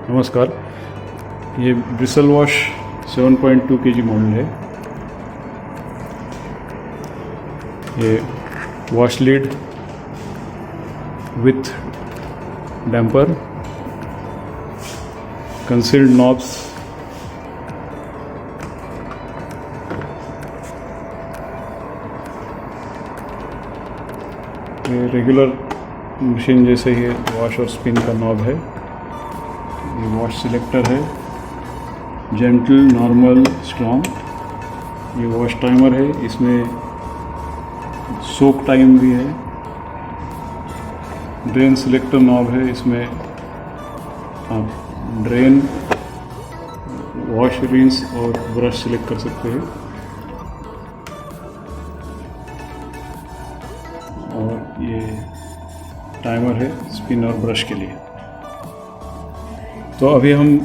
नमस्कार। ये bristle wash 7.2 kg model है। ये wash lead with damper, concealed knobs, ये रेगुलर मशीन जैसे ही वॉश और स्पिन का नॉब है। ये वॉश सिलेक्टर है, जेंटल, नॉर्मल, स्ट्रॉन्ग। ये वॉश टाइमर है, इसमें सोक टाइम भी है। ड्रेन सिलेक्टर नॉब है, इसमें आप ड्रेन, वॉश, रिंस और ब्रश सिलेक्ट कर सकते हैं। और ये टाइमर है स्पिन और ब्रश के लिए। तो अभी हम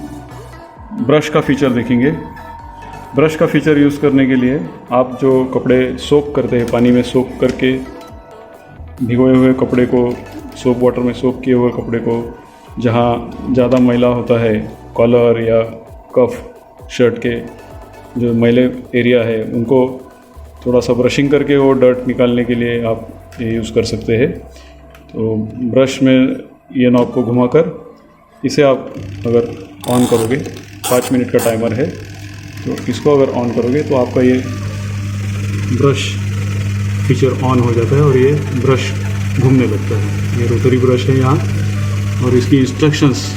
ब्रश का फीचर देखेंगे। ब्रश का फीचर यूज़ करने के लिए आप जो कपड़े सोक करते हैं, पानी में सोक करके भिगोए हुए कपड़े को, सोप वाटर में सोक किए हुए कपड़े को, जहाँ ज़्यादा मैला होता है, कॉलर या कफ शर्ट के जो मैले एरिया है, उनको थोड़ा सा ब्रशिंग करके वो डर्ट निकालने के लिए आप ये यूज़ कर सकते हैं। तो ब्रश में ये नॉब को घुमाकर इसे आप अगर ऑन करोगे, 5 मिनट का टाइमर है, तो इसको अगर ऑन करोगे तो आपका ये ब्रश फीचर ऑन हो जाता है और ये ब्रश घूमने लगता है। ये रोटरी ब्रश है यहाँ, और इसकी इंस्ट्रक्शंस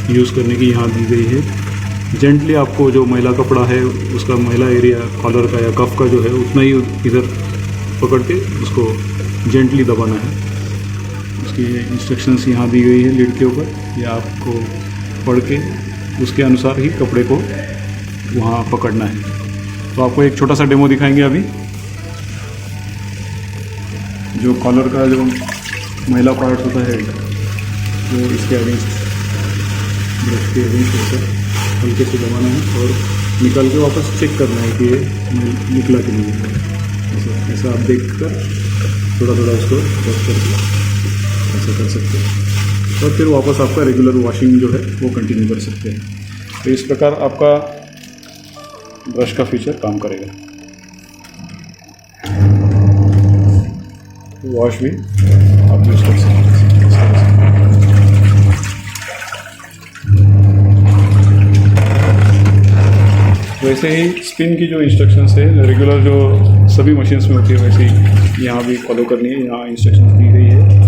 यूज़ करने की यहाँ दी गई है। जेंटली आपको जो मैला कपड़ा है, उसका मैला एरिया कॉलर का या कफ का जो है, उतना ही इधर पकड़ के उसको जेंटली दबाना है। उसकी इंस्ट्रक्शंस यहाँ दी गई है लीड के ऊपर। ये आपको पढ़ के उसके अनुसार ही कपड़े को वहाँ पकड़ना है। तो आपको एक छोटा सा डेमो दिखाएंगे अभी। जो कॉलर का जो मैला पार्ट होता है, जो इसके अगेंस्ट ब्रश के अगेंस्ट होकर हल्के से दबाना है और निकाल के वापस चेक करना है कि ये निकला कि नहीं। ऐसा आप देख कर थोड़ा थोड़ा उसको रख करके ऐसा कर सकते हैं, और फिर वापस आपका रेगुलर वॉशिंग जो है वो कंटिन्यू कर सकते हैं। तो इस प्रकार आपका ब्रश का फीचर काम करेगा। वॉश भी आप यूज़ कर सकते हैं। वैसे ही स्पिन की जो इंस्ट्रक्शंस है, रेगुलर जो सभी मशीन्स में होती है, वैसे ही यहाँ भी फॉलो करनी है। यहाँ इंस्ट्रक्शंस दी गई है।